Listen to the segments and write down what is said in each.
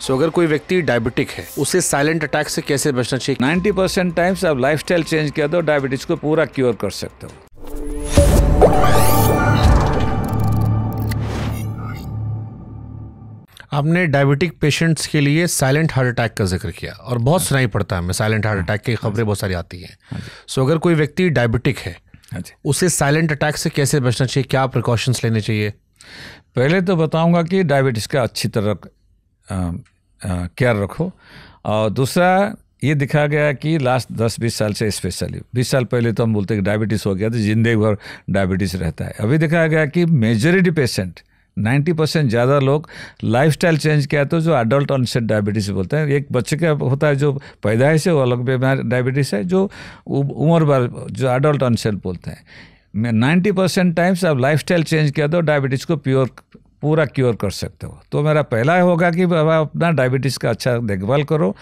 अगर कोई व्यक्ति डायबिटिक है उसे साइलेंट अटैक से कैसे बचना चाहिए? 90% टाइम्स आप लाइफस्टाइल चेंज किया तो डायबिटीज को पूरा क्योर कर सकते हो। आपने डायबिटिक पेशेंट्स के लिए साइलेंट हार्ट अटैक का जिक्र किया और बहुत सुनाई पड़ता है हमें साइलेंट हार्ट अटैक की खबरें बहुत सारी आती हैं। अगर कोई व्यक्ति डायबिटिक है उसे साइलेंट अटैक से कैसे बचना चाहिए, क्या प्रिकॉशंस लेने चाहिए? पहले तो बताऊंगा कि डायबिटीज का अच्छी तरह केयर रखो, और दूसरा ये दिखा गया कि लास्ट 10-20 साल से, स्पेशली 20 साल पहले तो हम बोलते कि डायबिटीज़ हो गया तो जिंदगी भर डायबिटीज़ रहता है। अभी दिखाया गया कि मेजॉरिटी पेशेंट 90% ज़्यादा लोग लाइफस्टाइल चेंज किया तो जो एडल्ट ऑनसेट डायबिटीज़ बोलते हैं, एक बच्चे का होता है जो पैदाइश से वो अलग बीमारी डायबिटीज़ है, जो उम्र भर जो एडल्ट ऑनसेट बोलते हैं। 90% टाइम्स आप लाइफस्टाइल चेंज किया तो डायबिटीज़ को पूरा क्योर कर सकते हो। तो मेरा पहला होगा कि बाबा अपना डायबिटीज़ का अच्छा देखभाल करो,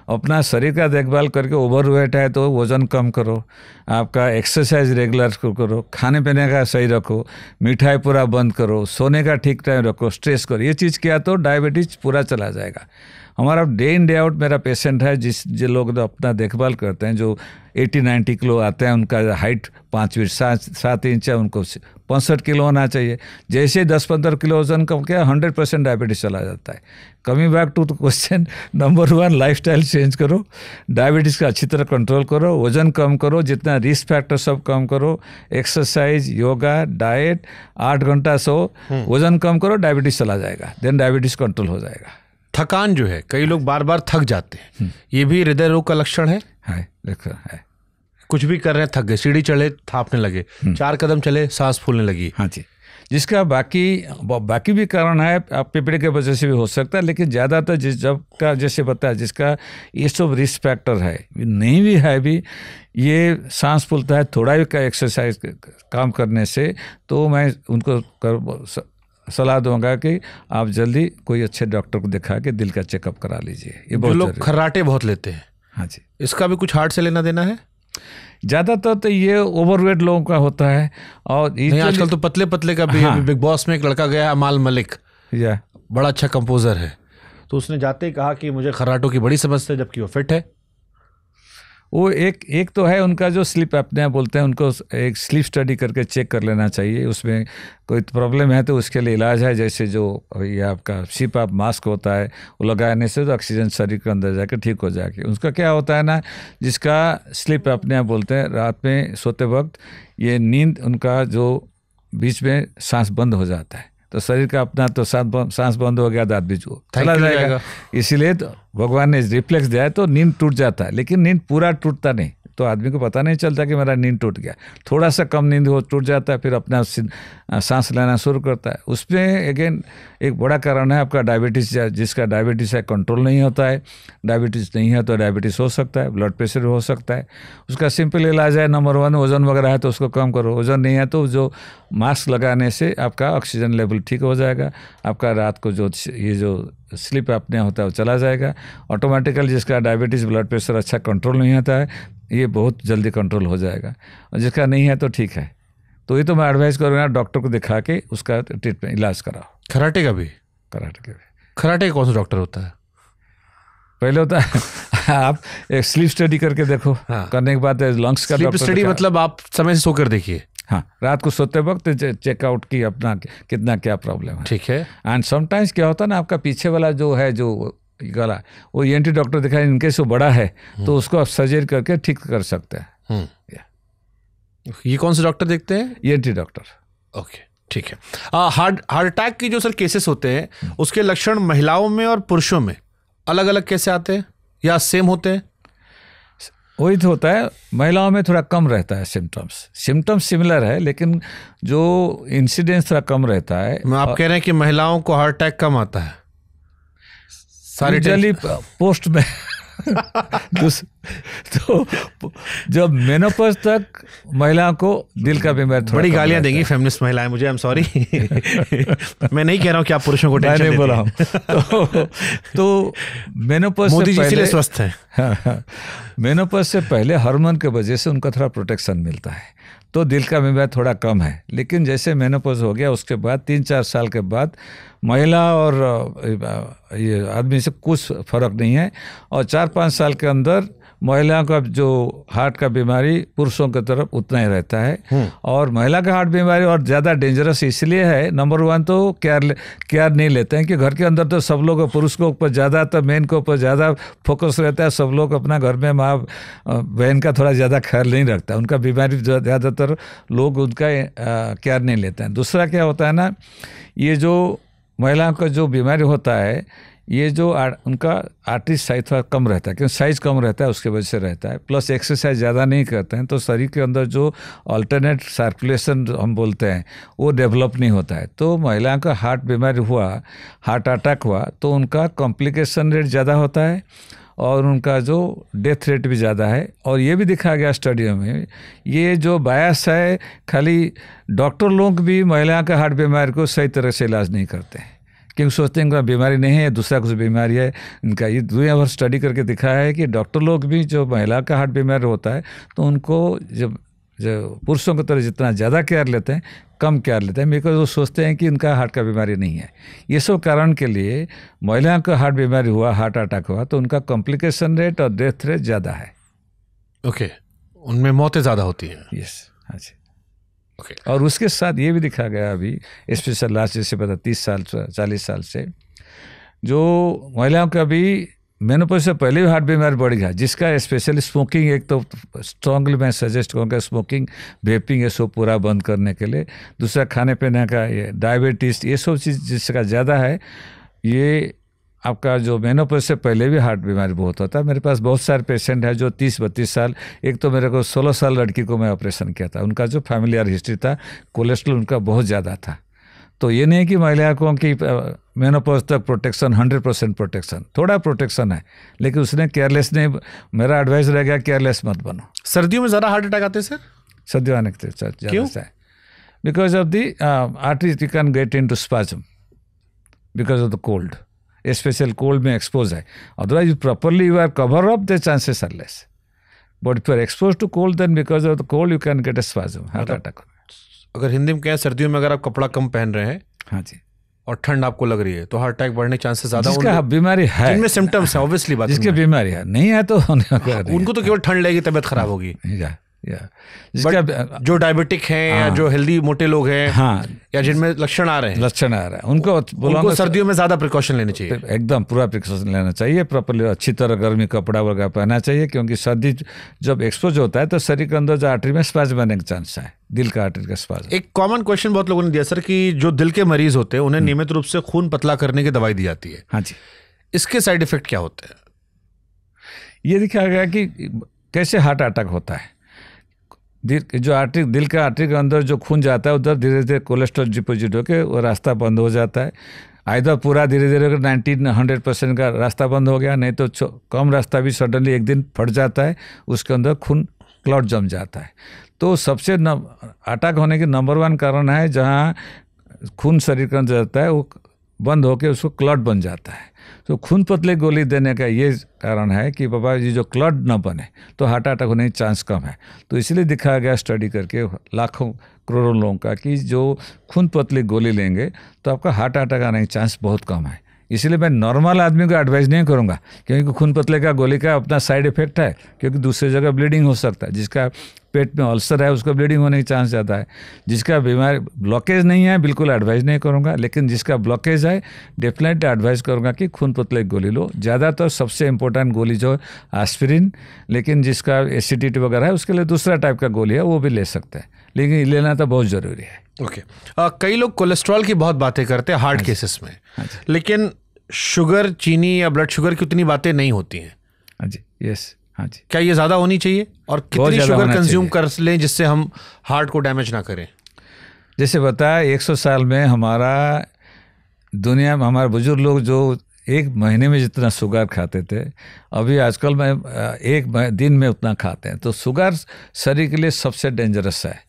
अपना शरीर का देखभाल करके, ओवरवेट है तो वज़न कम करो, आपका एक्सरसाइज रेगुलर करो, खाने पीने का सही रखो, मिठाई पूरा बंद करो, सोने का ठीक टाइम रखो, स्ट्रेस करो। ये चीज़ किया तो डायबिटीज़ पूरा चला जाएगा। हमारा डे इन डे आउट मेरा पेशेंट है जो लोग अपना देखभाल करते हैं, जो 80-90 किलो आते हैं, उनका हाइट 5 फीट 7 इंच है, उनको 65 किलो होना चाहिए। जैसे 10-15 किलो वजन कम किया 100% डायबिटीज चला जाता है। Coming back to the question number 1, lifestyle change करो, डायबिटीज़ का अच्छी तरह कंट्रोल करो, वजन कम करो, जितना रिस्क फैक्टर सब कम करो, एक्सरसाइज, योगा, डाइट, 8 घंटा सो, वजन कम करो, डायबिटीज़ चला जाएगा, देन डायबिटीज़ कंट्रोल हो जाएगा। थकान जो है, कई लोग बार बार थक जाते हैं, ये भी हृदय रोग का लक्षण है? है। कुछ भी कर रहे हैं, थक गए, सीढ़ी चढ़े थापने लगे, 4 कदम चले सांस फूलने लगी। हाँ जी, जिसका बाकी भी कारण है, आप पिपड़ी के वजह से भी हो सकता है, लेकिन ज़्यादातर जैसे बताया जिसका ये सब रिस्क फैक्टर है, नहीं भी है भी, ये सांस फूलता है थोड़ा भी का एक्सरसाइज काम करने से, तो मैं उनको सलाह दूंगा कि आप जल्दी कोई अच्छे डॉक्टर को दिखा के दिल का चेकअप करा लीजिए। ये बहुत लोग खर्राटे बहुत लेते हैं, हाँ जी, इसका भी कुछ हार्ट से लेना देना है? ज़्यादातर तो ये ओवरवेट लोगों का होता है, और नहीं, आजकल तो पतले पतले का भी। हाँ। बिग बॉस में एक लड़का गया, अमाल मलिक, बड़ा अच्छा कंपोजर है, तो उसने जाते ही कहा कि मुझे खर्राटों की बड़ी समस्या है, जबकि वो फिट है। वो एक तो है उनका जो स्लीप एपनिया बोलते हैं, उनको एक स्लीप स्टडी करके चेक कर लेना चाहिए, उसमें कोई प्रॉब्लम है तो उसके लिए इलाज है। जैसे जो ये आपका सीपैप मास्क होता है, वो लगाने से तो ऑक्सीजन शरीर के अंदर जाकर ठीक हो जाएगी। उसका क्या होता है ना, जिसका स्लीप एपनिया बोलते हैं, रात में सोते वक्त ये नींद उनका जो बीच में सांस बंद हो जाता है, तो शरीर का अपना तो सांस बंद हो गया तो आदमी जो चला जाएगा। इसीलिए तो भगवान ने रिफ्लेक्स दिया है, तो नींद टूट जाता है, लेकिन नींद पूरा टूटता नहीं, तो आदमी को पता नहीं चलता कि मेरा नींद टूट गया। थोड़ा सा कम नींद हो टूट जाता है, फिर अपना सांस लेना शुरू करता है। उसमें अगेन एक बड़ा कारण है आपका डायबिटीज़, जिसका डायबिटीज़ है कंट्रोल नहीं होता है। डायबिटीज़ नहीं है तो डायबिटीज़ हो सकता है, ब्लड प्रेशर हो सकता है। उसका सिंपल इलाज है, नंबर 1 वजन वगैरह है तो उसको कम करो, वजन नहीं है तो जो मास्क लगाने से आपका ऑक्सीजन लेवल ठीक हो जाएगा, आपका रात को जो ये जो स्लीप एपनिया होता है वो चला जाएगा ऑटोमेटिकली। जिसका डायबिटीज़ ब्लड प्रेशर अच्छा कंट्रोल नहीं होता है, ये बहुत जल्दी कंट्रोल हो जाएगा, और जिसका नहीं है तो ठीक है। तो ये तो मैं एडवाइस करूँगा, डॉक्टर को दिखा के उसका ट्रीटमेंट इलाज कराओ। खराटे का भी? खराटे का कौन सा डॉक्टर होता है? पहले होता है आप एक स्लीप स्टडी करके देखो। हाँ। करने के बाद लंग्स का स्लीप स्टडी मतलब आप समय से सोकर देखिए। हाँ, रात को सोते वक्त चेकआउट की अपना कितना क्या प्रॉब्लम है, ठीक है। एंड समटाइम्स क्या होता है ना, आपका पीछे वाला जो है जो गला, वो ENT डॉक्टर दिखाए, इनके से बड़ा है तो उसको आप सर्जरी करके ठीक कर सकते हैं। ये कौन से डॉक्टर देखते हैं? ENT doctor. ओके, ठीक है। हार्ट अटैक की जो सर केसेस होते हैं, उसके लक्षण महिलाओं में और पुरुषों में अलग अलग कैसे आते हैं, या सेम होते हैं? वही तो होता है, महिलाओं में थोड़ा कम रहता है सिम्टम्स सिमिलर है, लेकिन जो इंसिडेंस थोड़ा कम रहता है। आप कह रहे हैं कि महिलाओं को हार्ट अटैक कम आता है सारी जल्दी पोस्ट में तो जब मेनोपॉज तक तो को दिल का बीमारी, बड़ी गालियां देंगी फेमिनिस्ट महिलाएं मुझे, आई एम सॉरी मैं नहीं कह रहा हूं कि आप पुरुषों को टेंशन नहीं बोला हूं। तो मेनोपॉज मोदी जी इसलिए स्वस्थ हैं। मेनोपॉज से पहले हार्मोन के वजह से उनका थोड़ा प्रोटेक्शन मिलता है, तो दिल का बीमारी थोड़ा कम है। लेकिन जैसे मेनोपॉज हो गया उसके बाद 3-4 साल के बाद महिला और ये आदमी से कुछ फर्क नहीं है, और 4-5 साल के अंदर महिलाओं का जो हार्ट का बीमारी पुरुषों की तरफ उतना ही रहता है। और महिला का हार्ट बीमारी और ज़्यादा डेंजरस इसलिए है, नंबर 1 तो केयर नहीं लेते हैं कि घर के अंदर तो सब लोग पुरुष के ऊपर ज़्यादा, तो मेन के ऊपर ज़्यादा फोकस रहता है, सब लोग अपना घर में माँ बहन का थोड़ा ज़्यादा ख्याल नहीं रखता, उनका बीमारी ज़्यादातर लोग उनका केयर नहीं लेते हैं। दूसरा क्या होता है ना, ये जो महिलाओं का जो बीमारी होता है, ये जो उनका आर्टरी साइज थोड़ा कम रहता है, क्योंकि साइज कम रहता है उसके वजह से रहता है, प्लस एक्सरसाइज ज़्यादा नहीं करते हैं, तो शरीर के अंदर जो अल्टरनेट सर्कुलेशन हम बोलते हैं वो डेवलप नहीं होता है। तो महिलाओं का हार्ट बीमारी हुआ, हार्ट अटैक हुआ, तो उनका कॉम्प्लिकेशन रेट ज़्यादा होता है और उनका जो डेथ रेट भी ज़्यादा है। और ये भी दिखा गया स्टडियों में, ये जो बायस है, खाली डॉक्टर लोग भी महिला का हार्ट बीमारी को सही तरह से इलाज नहीं करते हैं, क्योंकि सोचते हैं उनका बीमारी नहीं है, दूसरा कुछ बीमारी है। इनका ये दुनिया भर स्टडी करके दिखाया है कि डॉक्टर लोग भी जो महिला का हार्ट बीमारी होता है तो उनको जब पुरुषों की तरह जितना ज़्यादा केयर लेते हैं कम केयर लेते हैं, बिकॉज वो सोचते हैं कि उनका हार्ट का बीमारी नहीं है। ये सब कारण के लिए महिलाओं का हार्ट बीमारी हुआ, हार्ट अटैक हुआ, तो उनका कॉम्प्लिकेशन रेट और डेथ रेट ज़्यादा है। ओके, उनमें मौतें ज़्यादा होती हैं। यस, हाँ जी। Okay. और उसके साथ ये भी दिखा गया अभी स्पेशल लास्ट जैसे पता 30 साल 40 साल से जो महिलाओं का भी मेनोपॉज से पहले भी हार्ट बीमारी बढ़ गया, जिसका स्पेशली स्मोकिंग, एक तो स्ट्रांगली मैं सजेस्ट करूँगा स्मोकिंग, वेपिंग ये सब पूरा बंद करने के लिए। दूसरा खाने पीने का, ये डायबिटीज़, ये सब चीज़ जिसका ज़्यादा है, ये आपका जो मेनोपॉज से पहले भी हार्ट बीमारी बहुत होता है। मेरे पास बहुत सारे पेशेंट हैं जो 30-32 साल, एक तो मेरे को 16 साल लड़की को मैं ऑपरेशन किया था, उनका जो फैमिलियर हिस्ट्री था, कोलेस्ट्रॉल उनका बहुत ज़्यादा था। तो ये नहीं कि महिलाओं की मेनोपॉज तक प्रोटेक्शन 100% प्रोटेक्शन, थोड़ा प्रोटेक्शन है, लेकिन उसने केयरलेस नहीं। मेरा एडवाइस रहेगा केयरलेस मत बनो। सर्दियों में ज़्यादा हार्ट अटैक आते हैं सर? सर्दियों आने के ज़्यादा है because of the arteries you can get into spasm because of the cold, special cold में एक्सपोज है। Otherwise properly you are cover up, the chances are less, but if you are expose to cold then because of the cold you can get a spasm, heart attack. अगर हिंदी में कहें, सर्दियों में अगर आप कपड़ा कम पहन रहे हैं, हाँ जी, और ठंड आपको लग रही है, तो हार्ट अटैक बढ़ने के चांसेस ज़्यादा। जिसका बीमारी है, जिनमें सिम्टम्स है, ऑब्वियसली बात, जिसकी बीमारी है, नहीं है तो उनको तो केवल ठंड लगेगी, तबीयत खराब होगी। जो डायबिटिक हैं, या जो हेल्दी मोटे लोग हैं, हाँ, या जिनमें लक्षण आ रहे हैं, उनको सर्दियों में ज्यादा प्रिकॉशन लेनी चाहिए। एकदम पूरा प्रिकॉशन लेना चाहिए, प्रॉपरली अच्छी तरह गर्मी कपड़ा वगैरह पहनना चाहिए, क्योंकि सर्दी जब एक्सपोज होता है तो शरीर के अंदर जो आर्टरी में स्पाज्म बनने का चांस है, दिल का आर्टरी का स्पाज्म। एक कॉमन क्वेश्चन बहुत लोगों ने दिया सर कि जो दिल के मरीज होते हैं उन्हें नियमित रूप से खून पतला करने की दवाई दी जाती है। हाँ जी, इसके साइड इफेक्ट क्या होते हैं? ये दिखाया गया कि कैसे हार्ट अटैक होता है। जो आर्टरी, दिल का आर्टरी के अंदर जो खून जाता है उधर धीरे धीरे कोलेस्ट्रॉल डिपोजिट होकर वो रास्ता बंद हो जाता है। आइदर पूरा धीरे धीरे 90-100% का रास्ता बंद हो गया, नहीं तो कम रास्ता भी सडनली एक दिन फट जाता है, उसके अंदर खून क्लॉट जम जाता है। तो सबसे अटैक होने के नंबर 1 कारण है जहाँ खून शरीर के अंदर जाता है वो बंद होकर उसको क्लॉट बन जाता है। तो खून पतले गोली देने का ये कारण है कि बाबा ये जो क्लॉट न बने तो हार्ट अटैक होने की चांस कम है। तो इसलिए दिखाया गया स्टडी करके लाखों करोड़ों लोगों का कि जो खून पतली गोली लेंगे तो आपका हार्ट अटैक आने की चांस बहुत कम है। इसलिए मैं नॉर्मल आदमी को एडवाइस नहीं करूंगा, क्योंकि खून पतले का गोली का अपना साइड इफेक्ट है, क्योंकि दूसरी जगह ब्लीडिंग हो सकता है। जिसका पेट में अल्सर है उसको ब्लीडिंग होने की चांस ज़्यादा है। जिसका बीमारी ब्लॉकेज नहीं है बिल्कुल एडवाइस नहीं करूंगा, लेकिन जिसका ब्लॉकेज है डेफिनेटली एडवाइस करूंगा कि खून पतले की गोली लो। ज़्यादातर सबसे इंपॉर्टेंट गोली जो एस्पिरिन, लेकिन जिसका एसिडिटी वगैरह है उसके लिए दूसरा टाइप का गोली है वो भी ले सकते हैं, लेकिन लेना तो बहुत ज़रूरी है। ओके, कई लोग कोलेस्ट्रॉल की बहुत बातें करते हैं हार्ट केसेस में, लेकिन शुगर, चीनी या ब्लड शुगर की उतनी बातें नहीं होती हैं। हाँ जी, यस, हाँ जी। क्या ये ज़्यादा होनी चाहिए, और कितनी शुगर कंज्यूम कर लें जिससे हम हार्ट को डैमेज ना करें? जैसे बताया 100 साल में हमारा दुनिया में हमारे बुजुर्ग लोग जो एक महीने में जितना शुगर खाते थे, अभी आजकल में एक दिन में उतना खाते हैं। तो शुगर शरीर के लिए सबसे डेंजरस है।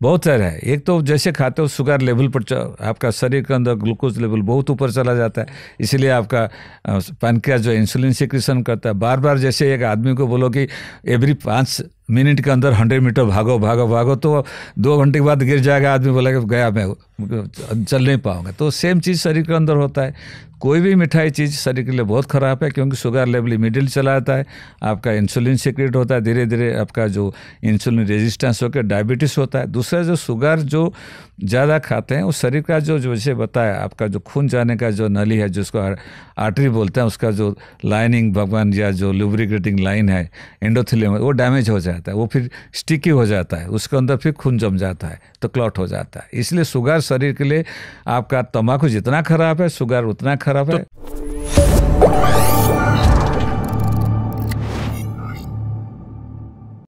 बहुत सारे है, एक तो जैसे खाते हो शुगर लेवल पर आपका शरीर के अंदर ग्लूकोज लेवल बहुत ऊपर चला जाता है, इसलिए आपका पैनक्रियास जो इंसुलिन सिक्रीशन करता है बार बार। जैसे एक आदमी को बोलो कि एवरी 5 मिनट के अंदर 100 मीटर भागो भागो भागो तो 2 घंटे के बाद गिर जाएगा आदमी, बोलेगा गया मैं चल नहीं पाऊंगा। तो सेम चीज़ शरीर के अंदर होता है। कोई भी मिठाई चीज़ शरीर के लिए बहुत ख़राब है, क्योंकि शुगर लेवल इमीडिएटली चला जाता है, आपका इंसुलिन सीक्रेट होता है, धीरे धीरे आपका जो इंसुलिन रेजिस्टेंस होकर डायबिटीज़ होता है। दूसरा जो शुगर जो ज़्यादा खाते हैं उस शरीर का जो जैसे बताया आपका जो खून जाने का जो नली है, जिसको आर्टरी बोलते हैं, उसका जो लाइनिंग भगवान या जो लुब्रिकेटिंग लाइन है एंडोथेलियम, वो डैमेज हो जाता है, वो फिर स्टिकी हो जाता है, उसके अंदर फिर खून जम जाता है तो क्लॉट हो जाता है। इसलिए शुगर शरीर के लिए आपका तंबाकू जितना खराब है शुगर उतना खराब है।